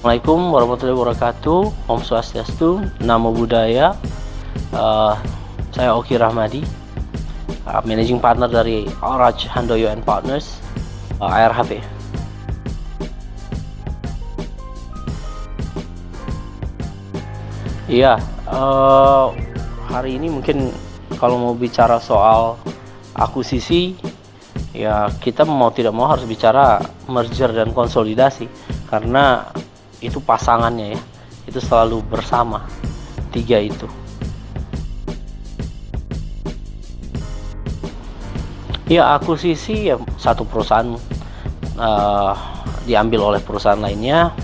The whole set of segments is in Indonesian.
Assalamualaikum warahmatullahi wabarakatuh. Om Swastiastu, Namo Buddhaya. Saya Oki Rahmadi, Managing Partner dari Raj Handoyo and Partners, ARHP. Iya, hari ini mungkin kalau mau bicara soal akuisisi, ya kita mau tidak mau harus bicara merger dan konsolidasi, karena itu pasangannya ya, itu selalu bersama, tiga itu. Ya, akuisisi ya satu perusahaan diambil oleh perusahaan lainnya,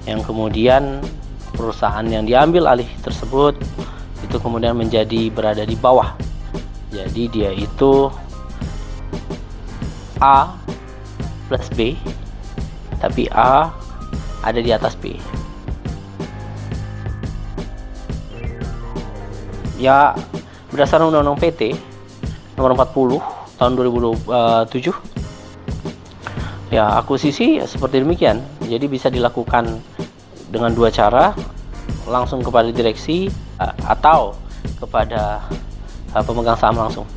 yang kemudian perusahaan yang diambil alih tersebut itu kemudian menjadi berada di bawah. Jadi dia itu A plus B, tapi A ada di atas B. Ya, berdasarkan Undang-Undang PT nomor 40 tahun 2007, ya akuisisi seperti demikian. Jadi bisa dilakukan dengan dua cara, langsung kepada direksi atau kepada pemegang saham langsung.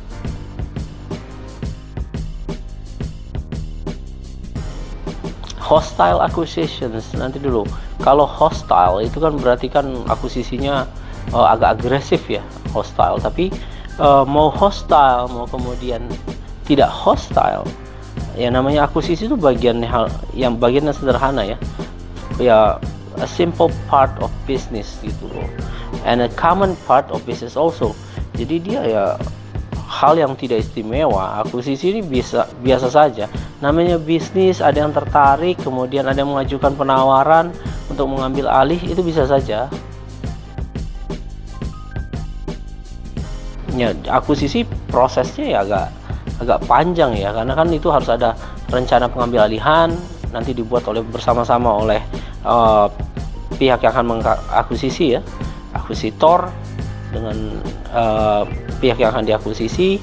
Hostile acquisitions, nanti dulu. Kalau hostile itu kan berarti kan akuisisinya agak agresif ya, hostile. Tapi mau hostile mau kemudian tidak hostile, ya namanya akuisisi itu bagian yang sederhana ya. Ya, a simple part of business gitu loh, and a common part of business also. Jadi dia ya hal yang tidak istimewa. Akuisisi ini biasa saja, namanya bisnis. Ada yang tertarik, kemudian ada yang mengajukan penawaran untuk mengambil alih, itu bisa saja ya. Akuisisi prosesnya ya agak panjang ya, karena kan itu harus ada rencana pengambil alihan, nanti dibuat bersama-sama oleh pihak yang akan mengakuisisi ya, akuisitor dengan pihak yang akan diakuisisi,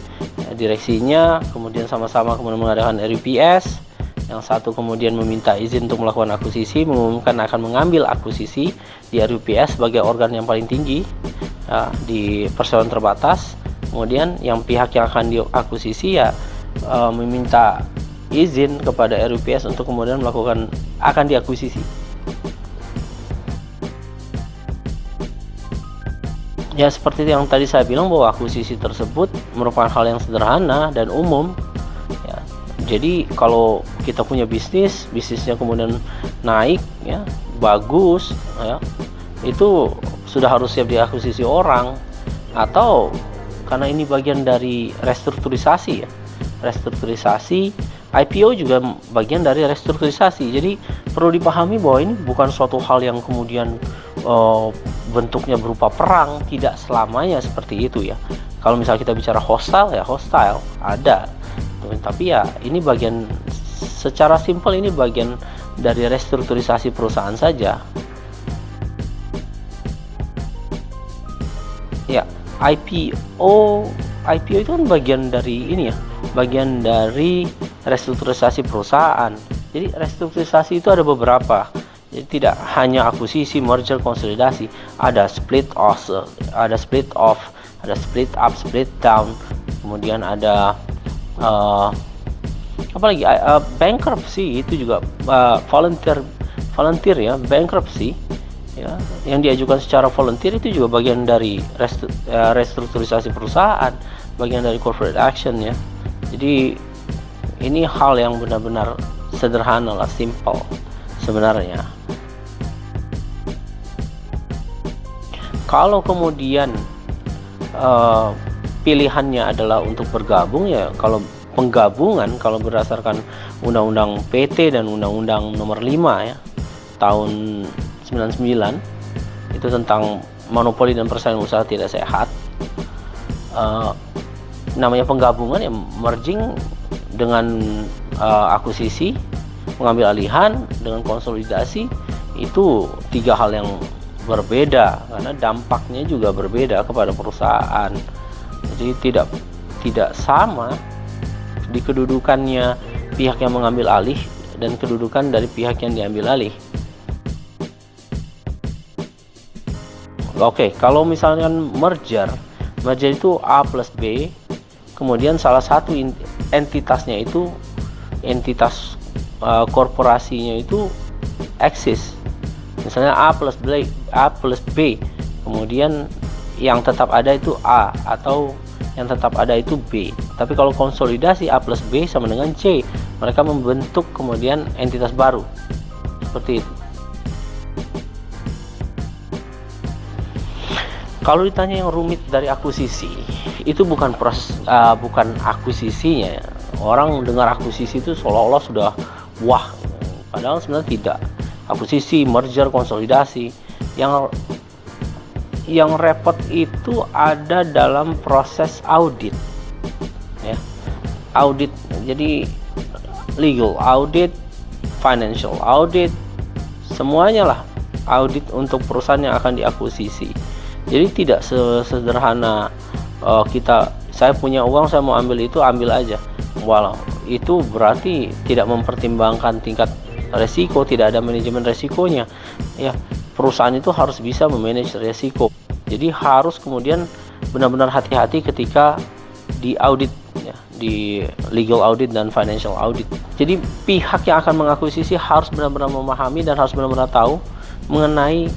direksinya, kemudian sama-sama kemudian mengadakan RUPS. Yang satu kemudian meminta izin untuk melakukan akuisisi, mengumumkan akan mengambil akuisisi di RUPS sebagai organ yang paling tinggi ya, di perseroan terbatas. Kemudian yang pihak yang akan diakuisisi ya meminta izin kepada RUPS untuk kemudian akan diakuisisi. Ya, seperti yang tadi saya bilang bahwa akuisisi tersebut merupakan hal yang sederhana dan umum ya. Jadi kalau kita punya bisnisnya kemudian naik ya, bagus ya, itu sudah harus siap diakuisisi orang, atau karena ini bagian dari restrukturisasi ya. Restrukturisasi, IPO juga bagian dari restrukturisasi. Jadi perlu dipahami bahwa ini bukan suatu hal yang kemudian bentuknya berupa perang, tidak selamanya seperti itu ya. Kalau misalnya kita bicara hostile ya hostile ada, tapi ya ini bagian, secara simpel ini bagian dari restrukturisasi perusahaan saja ya. IPO itu kan bagian dari ini ya, bagian dari restrukturisasi perusahaan. Jadi restrukturisasi itu ada beberapa. Jadi tidak hanya akuisisi, merger, konsolidasi, ada split off, ada split up, split down, kemudian ada bankruptcy, itu juga volunteer ya, bankruptcy ya, yang diajukan secara volunteer itu juga bagian dari restrukturisasi perusahaan, bagian dari corporate action ya. Jadi ini hal yang benar-benar sederhana lah, simple sebenarnya. Kalau kemudian pilihannya adalah untuk bergabung ya, kalau penggabungan, kalau berdasarkan Undang-Undang PT dan Undang-Undang nomor 5 ya tahun 99 itu tentang monopoli dan persaingan usaha tidak sehat, namanya penggabungan ya merging dengan akuisisi, mengambil alihan dengan konsolidasi, itu tiga hal yang berbeda karena dampaknya juga berbeda kepada perusahaan. Jadi tidak sama di kedudukannya pihak yang mengambil alih dan kedudukan dari pihak yang diambil alih. Oke, kalau misalkan merger itu A plus B, kemudian salah satu entitasnya itu entitas korporasinya itu eksis. Misalnya A plus B, kemudian yang tetap ada itu A, atau yang tetap ada itu B. Tapi kalau konsolidasi A plus B sama dengan C, mereka membentuk kemudian entitas baru, seperti itu. Kalau ditanya yang rumit dari akuisisi, itu bukan proses, bukan akuisisinya. Orang dengar akuisisi itu seolah-olah sudah wah, padahal sebenarnya tidak. Akuisisi, merger, konsolidasi, yang repot itu ada dalam proses audit, ya. Audit, jadi legal audit, financial audit, semuanya lah audit untuk perusahaan yang akan diakuisisi. Jadi tidak sesederhana saya punya uang, saya mau ambil itu, ambil aja. Walau itu berarti tidak mempertimbangkan tingkat resiko, tidak ada manajemen resikonya. Ya, perusahaan itu harus bisa memanage resiko. Jadi harus kemudian benar-benar hati-hati ketika di audit, ya, di legal audit dan financial audit. Jadi pihak yang akan mengakuisisi harus benar-benar memahami dan harus benar-benar tahu mengenai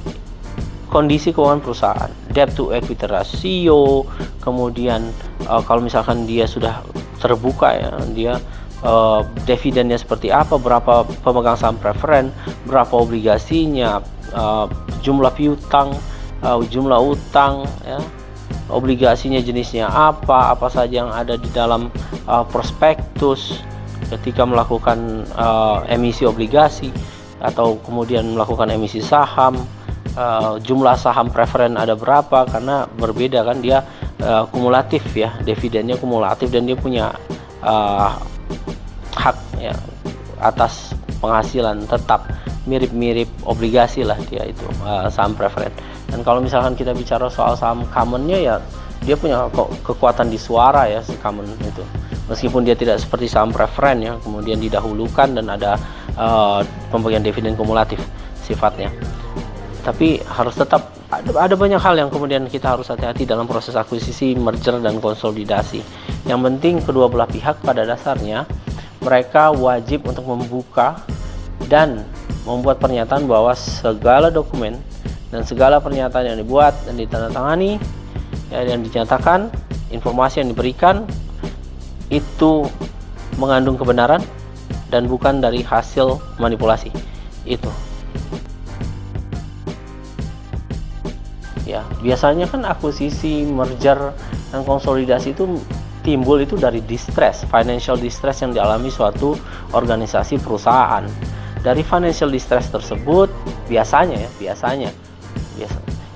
kondisi keuangan perusahaan, debt to equity ratio, kemudian kalau misalkan dia sudah terbuka, ya, dia dividennya seperti apa, berapa pemegang saham preferen, berapa obligasinya, jumlah piutang, jumlah utang, ya, obligasinya jenisnya apa saja yang ada di dalam prospektus ketika melakukan emisi obligasi atau kemudian melakukan emisi saham. Jumlah saham preferen ada berapa, karena berbeda kan, dia kumulatif, ya, dividennya kumulatif dan dia punya hak, ya, atas penghasilan tetap, mirip-mirip obligasi lah dia itu, saham preferen. Dan kalau misalkan kita bicara soal saham commonnya, ya dia punya kekuatan di suara, ya, si common itu, meskipun dia tidak seperti saham preferen, ya, kemudian didahulukan dan ada pembagian dividen kumulatif sifatnya. Tapi harus tetap ada banyak hal yang kemudian kita harus hati-hati dalam proses akuisisi, merger, dan konsolidasi. Yang penting kedua belah pihak pada dasarnya mereka wajib untuk membuka dan membuat pernyataan bahwa segala dokumen dan segala pernyataan yang dibuat dan ditandatangani, ya, dan dinyatakan, informasi yang diberikan itu mengandung kebenaran dan bukan dari hasil manipulasi. Itu. Ya, biasanya kan akuisisi, merger, dan konsolidasi itu timbul itu dari distress, financial distress yang dialami suatu organisasi perusahaan. Dari financial distress tersebut biasanya.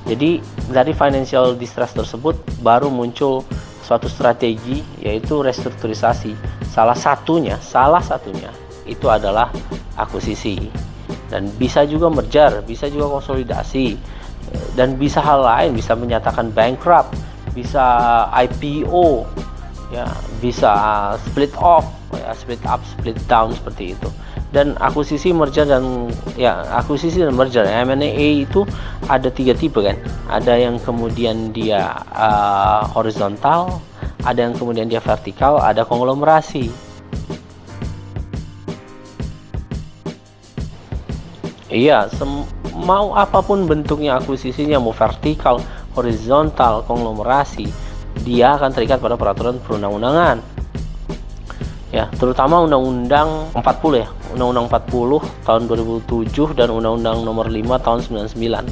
Jadi dari financial distress tersebut baru muncul suatu strategi, yaitu restrukturisasi. Salah satunya itu adalah akuisisi. Dan bisa juga merger, bisa juga konsolidasi. Dan bisa hal lain, bisa menyatakan bankrupt, bisa IPO, ya, bisa split off, ya, split up, split down, seperti itu. Dan akuisisi, merger, dan merger, M&A itu ada 3 tipe kan. Ada yang kemudian dia horizontal, ada yang kemudian dia vertikal, ada konglomerasi. Iya, mau apapun bentuknya akuisisinya, mau vertikal, horizontal, konglomerasi, dia akan terikat pada peraturan perundang-undangan. Ya, terutama Undang-Undang 40, ya. Undang-Undang 40 tahun 2007 dan Undang-Undang Nomor 5 tahun 99.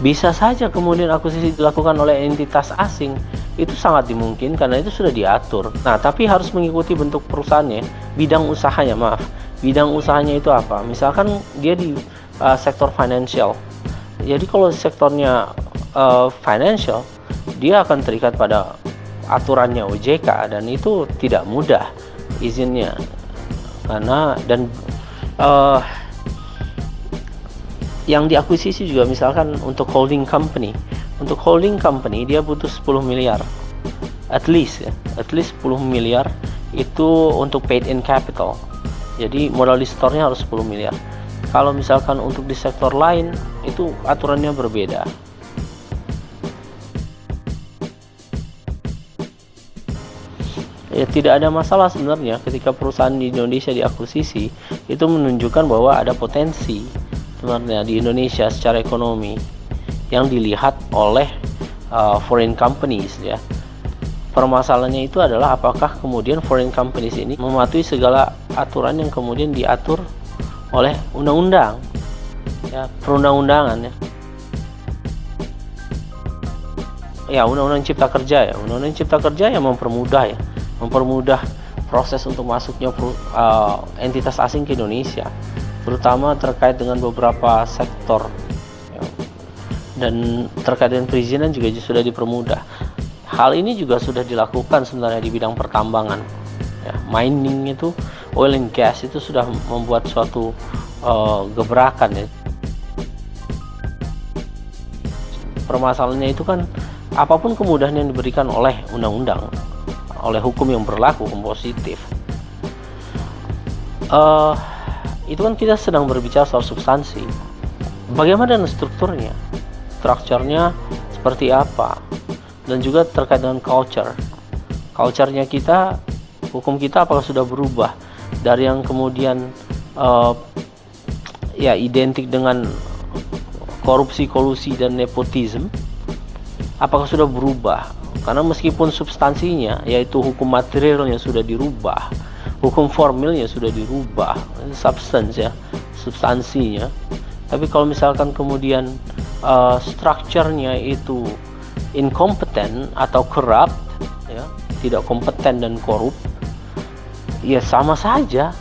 Bisa saja kemudian akuisisi dilakukan oleh entitas asing, itu sangat dimungkinkan karena itu sudah diatur. Nah, tapi harus mengikuti bentuk perusahaannya, bidang usahanya, bidang usahanya itu apa? Misalkan dia di sektor financial. Jadi kalau sektornya financial, dia akan terikat pada aturannya OJK, dan itu tidak mudah izinnya, karena yang diakuisisi juga misalkan untuk holding company. Untuk holding company dia butuh 10 miliar at least 10 miliar itu untuk paid in capital. Jadi modal di store-nya harus 10 miliar. Kalau misalkan untuk di sektor lain itu aturannya berbeda. Ya, tidak ada masalah sebenarnya ketika perusahaan di Indonesia diakuisisi, itu menunjukkan bahwa ada potensi sebenarnya di Indonesia secara ekonomi yang dilihat oleh foreign companies ya. Permasalahannya itu adalah apakah kemudian foreign companies ini mematuhi segala aturan yang kemudian diatur oleh undang-undang ya, perundang-undangan ya. Ya, undang-undang cipta kerja ya. Undang-undang cipta kerja yang mempermudah proses untuk masuknya entitas asing ke Indonesia, terutama terkait dengan beberapa sektor ya. Dan terkait dengan perizinan juga sudah dipermudah. Hal ini juga sudah dilakukan sebenarnya di bidang pertambangan ya. Mining itu, oil and gas itu sudah membuat suatu gebrakan ya. Permasalahannya itu kan apapun kemudahan yang diberikan oleh undang-undang, oleh hukum yang berlaku, hukum positif, itu kan kita sedang berbicara soal substansi. Bagaimana dengan strukturnya, strukturnya seperti apa, dan juga terkait dengan culture-nya kita, hukum kita apakah sudah berubah dari yang kemudian ya identik dengan korupsi, kolusi, dan nepotisme, apakah sudah berubah? Karena meskipun substansinya, yaitu hukum materialnya sudah dirubah, hukum formilnya sudah dirubah, substansinya, tapi kalau misalkan kemudian strukturnya itu inkompeten atau corrupt ya, tidak kompeten dan korup, ya sama saja.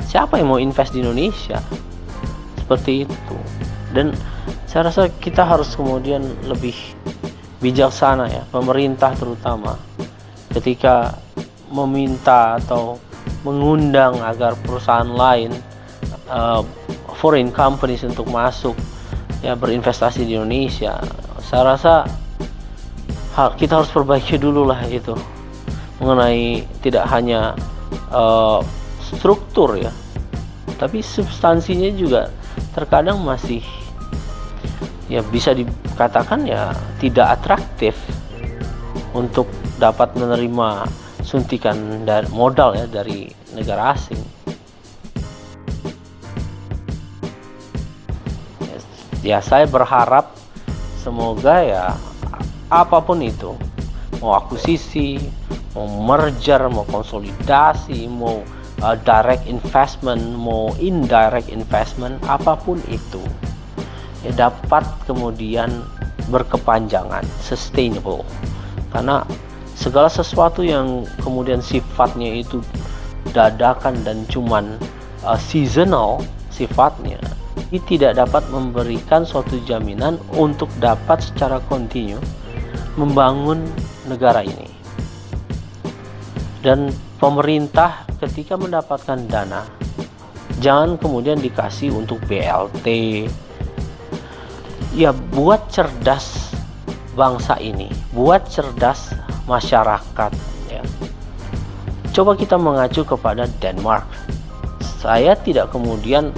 Siapa yang mau invest di Indonesia? Seperti itu. Dan saya rasa kita harus kemudian lebih bijaksana ya, pemerintah terutama, ketika meminta atau mengundang agar perusahaan lain, foreign companies untuk masuk ya, berinvestasi di Indonesia. Saya rasa kita harus perbaiki dulu lah itu, mengenai tidak hanya struktur ya, tapi substansinya juga terkadang masih ya bisa dikatakan ya tidak atraktif untuk dapat menerima suntikan dari modal ya dari negara asing. Ya, saya berharap semoga ya apapun itu, mau akuisisi, mau merger, mau konsolidasi, mau direct investment, mau indirect investment, apapun itu ya dapat kemudian berkepanjangan, sustainable. Karena segala sesuatu yang kemudian sifatnya itu dadakan dan cuman seasonal sifatnya, ini tidak dapat memberikan suatu jaminan untuk dapat secara kontinu membangun negara ini. Dan pemerintah ketika mendapatkan dana, jangan kemudian dikasih untuk BLT. Ya, buat cerdas bangsa ini, buat cerdas masyarakat ya. Coba kita mengacu kepada Denmark. Saya tidak kemudian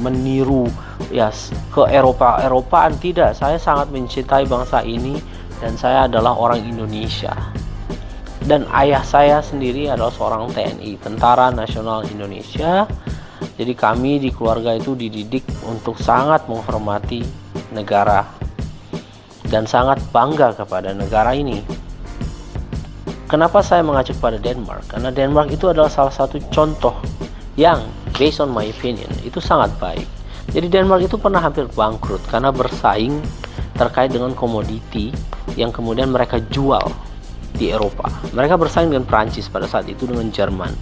meniru ya ke Eropaan, tidak. Saya sangat mencintai bangsa ini dan saya adalah orang Indonesia. Dan ayah saya sendiri adalah seorang TNI, Tentara Nasional Indonesia. Jadi kami di keluarga itu dididik untuk sangat menghormati negara dan sangat bangga kepada negara ini. Kenapa saya mengacu pada Denmark? Karena Denmark itu adalah salah satu contoh yang based on my opinion itu sangat baik. Jadi Denmark itu pernah hampir bangkrut karena bersaing terkait dengan komoditi yang kemudian mereka jual di Eropa. Mereka bersaing dengan Prancis pada saat itu, dengan Jerman.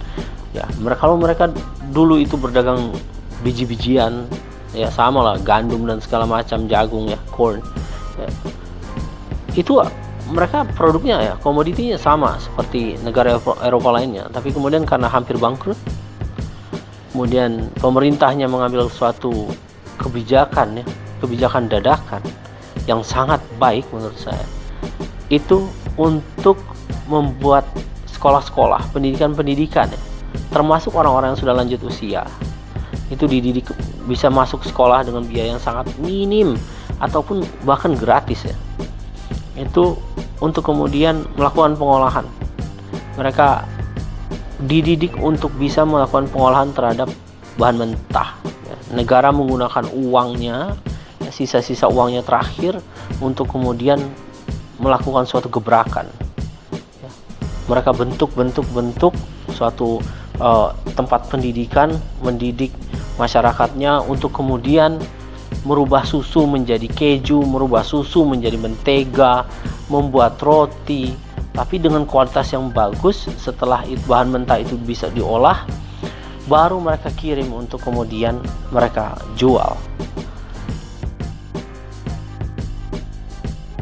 Ya, kalau mereka dulu itu berdagang biji-bijian, ya sama lah, gandum dan segala macam, jagung ya, corn. Ya. Itu mereka produknya ya, komoditinya sama seperti negara Eropa lainnya. Tapi kemudian karena hampir bangkrut, kemudian pemerintahnya mengambil suatu kebijakan ya, kebijakan dadakan yang sangat baik menurut saya. Itu untuk membuat sekolah-sekolah, pendidikan-pendidikan ya, termasuk orang-orang yang sudah lanjut usia, itu dididik bisa masuk sekolah dengan biaya yang sangat minim ataupun bahkan gratis ya. Itu untuk kemudian melakukan pengolahan. Mereka dididik untuk bisa melakukan pengolahan terhadap bahan mentah. Negara menggunakan uangnya, sisa-sisa uangnya terakhir untuk kemudian melakukan suatu gebrakan. Mereka bentuk suatu tempat pendidikan, mendidik masyarakatnya untuk kemudian merubah susu menjadi keju, merubah susu menjadi mentega, membuat roti, tapi dengan kualitas yang bagus. Setelah itu bahan mentah itu bisa diolah, baru mereka kirim untuk kemudian mereka jual.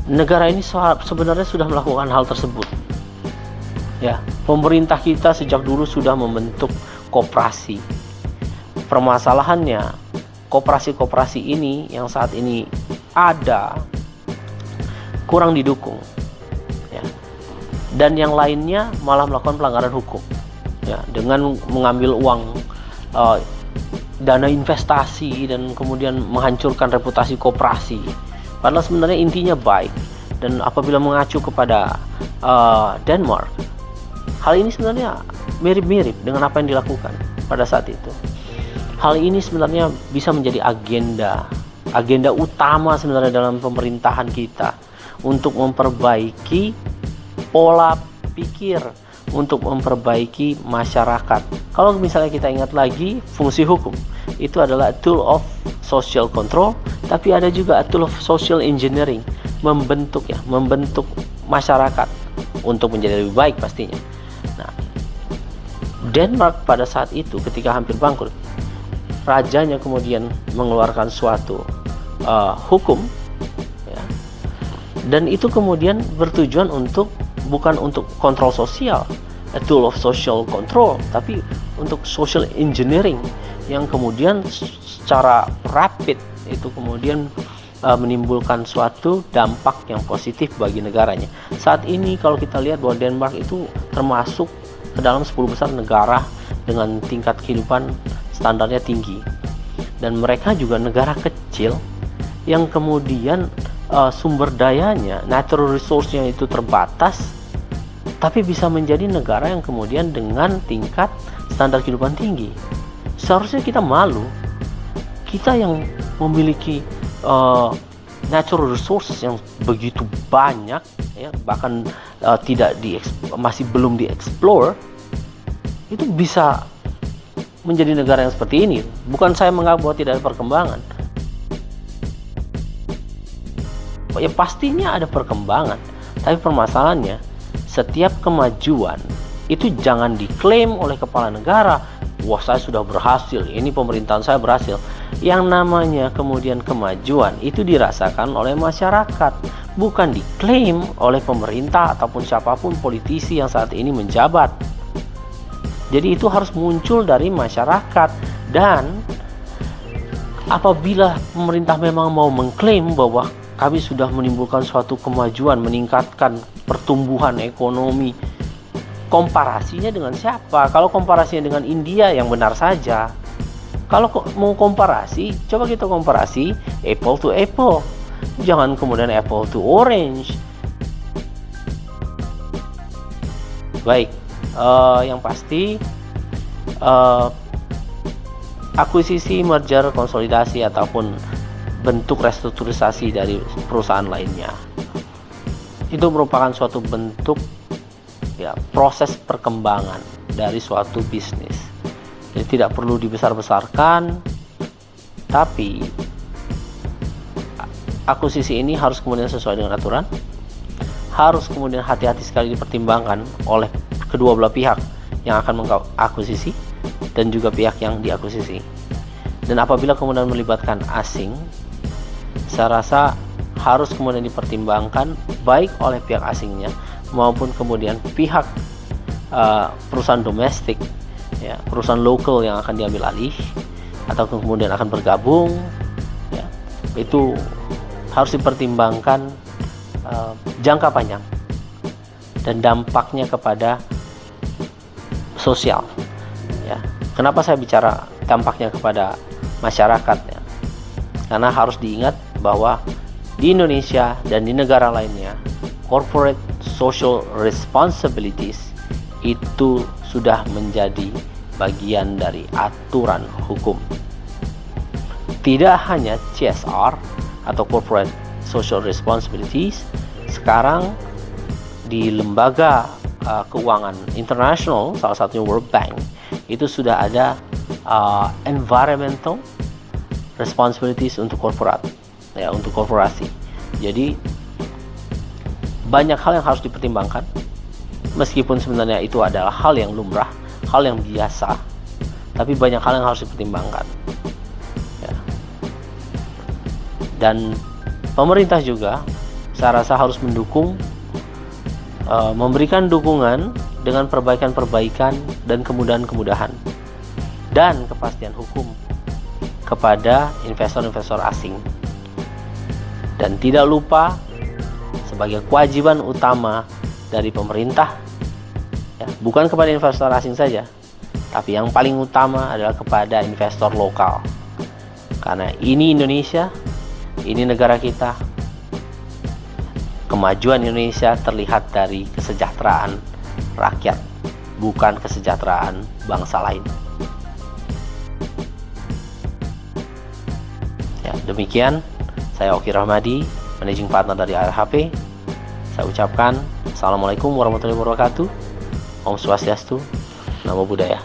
Negara ini sebenarnya sudah melakukan hal tersebut. Ya, pemerintah kita sejak dulu sudah membentuk koperasi. Permasalahannya, koperasi-koperasi ini yang saat ini ada kurang didukung. Ya. Dan yang lainnya malah melakukan pelanggaran hukum. Ya, dengan mengambil uang dana investasi dan kemudian menghancurkan reputasi koperasi. Padahal sebenarnya intinya baik. Dan apabila mengacu kepada Denmark, hal ini sebenarnya mirip-mirip dengan apa yang dilakukan pada saat itu. Hal ini sebenarnya bisa menjadi agenda utama sebenarnya dalam pemerintahan kita untuk memperbaiki pola pikir, untuk memperbaiki masyarakat. Kalau misalnya kita ingat lagi, fungsi hukum itu adalah tool of social control, tapi ada juga tool of social engineering, membentuk masyarakat untuk menjadi lebih baik pastinya. Nah, Denmark pada saat itu ketika hampir bangkrut, rajanya kemudian mengeluarkan suatu hukum, ya, dan itu kemudian bertujuan bukan untuk kontrol sosial, a tool of social control, tapi untuk social engineering yang kemudian secara rapid itu kemudian menimbulkan suatu dampak yang positif bagi negaranya. Saat ini kalau kita lihat bahwa Denmark itu termasuk ke dalam 10 besar negara dengan tingkat kehidupan standarnya tinggi, dan mereka juga negara kecil yang kemudian sumber dayanya, natural resource-nya itu terbatas, tapi bisa menjadi negara yang kemudian dengan tingkat standar kehidupan tinggi. Seharusnya kita malu, kita yang memiliki natural resources yang begitu banyak, ya, bahkan masih belum dieksplor, itu bisa menjadi negara yang seperti ini. Bukan saya menganggap bahwa tidak ada perkembangan. Ya pastinya ada perkembangan, tapi permasalahannya setiap kemajuan itu jangan diklaim oleh kepala negara, wah saya sudah berhasil, ini pemerintahan saya berhasil. Yang namanya kemudian kemajuan itu dirasakan oleh masyarakat, bukan diklaim oleh pemerintah ataupun siapapun politisi yang saat ini menjabat. Jadi itu harus muncul dari masyarakat. Dan apabila pemerintah memang mau mengklaim bahwa kami sudah menimbulkan suatu kemajuan, meningkatkan pertumbuhan ekonomi, komparasinya dengan siapa? Kalau komparasinya dengan India yang benar saja. Kalau mau komparasi, coba kita komparasi apple to apple, jangan kemudian apple to orange. Baik, yang pasti akuisisi, merger, konsolidasi ataupun bentuk restrukturisasi dari perusahaan lainnya itu merupakan suatu bentuk, ya, proses perkembangan dari suatu bisnis. Jadi tidak perlu dibesar-besarkan, tapi akuisisi ini harus kemudian sesuai dengan aturan, harus kemudian hati-hati sekali dipertimbangkan oleh kedua belah pihak yang akan mengakuisisi dan juga pihak yang diakuisisi. Dan apabila kemudian melibatkan asing, saya rasa harus kemudian dipertimbangkan baik oleh pihak asingnya maupun kemudian pihak perusahaan domestik, ya, perusahaan lokal yang akan diambil alih atau kemudian akan bergabung, ya, itu harus dipertimbangkan jangka panjang dan dampaknya kepada sosial. Ya, kenapa saya bicara dampaknya kepada masyarakat ya. Karena harus diingat bahwa di Indonesia dan di negara lainnya, corporate social responsibilities itu sudah menjadi bagian dari aturan hukum. Tidak hanya CSR atau corporate social responsibilities, sekarang di lembaga keuangan internasional, salah satunya World Bank, itu sudah ada environmental responsibilities untuk korporat, ya, untuk korporasi. Jadi banyak hal yang harus dipertimbangkan, meskipun sebenarnya itu adalah hal yang lumrah, hal yang biasa, tapi banyak hal yang harus dipertimbangkan. Ya. Dan pemerintah juga, saya rasa harus mendukung, memberikan dukungan dengan perbaikan-perbaikan dan kemudahan-kemudahan dan kepastian hukum kepada investor-investor asing. Dan tidak lupa, sebagai kewajiban utama dari pemerintah, ya, bukan kepada investor asing saja, tapi yang paling utama adalah kepada investor lokal. Karena ini Indonesia, ini negara kita. Kemajuan Indonesia terlihat dari kesejahteraan rakyat, bukan kesejahteraan bangsa lain. Ya, demikian, saya Oki Rahmadi, Managing Partner dari ARHP. Saya ucapkan Assalamualaikum warahmatullahi wabarakatuh. Om Swastiastu, Namo Buddhaya.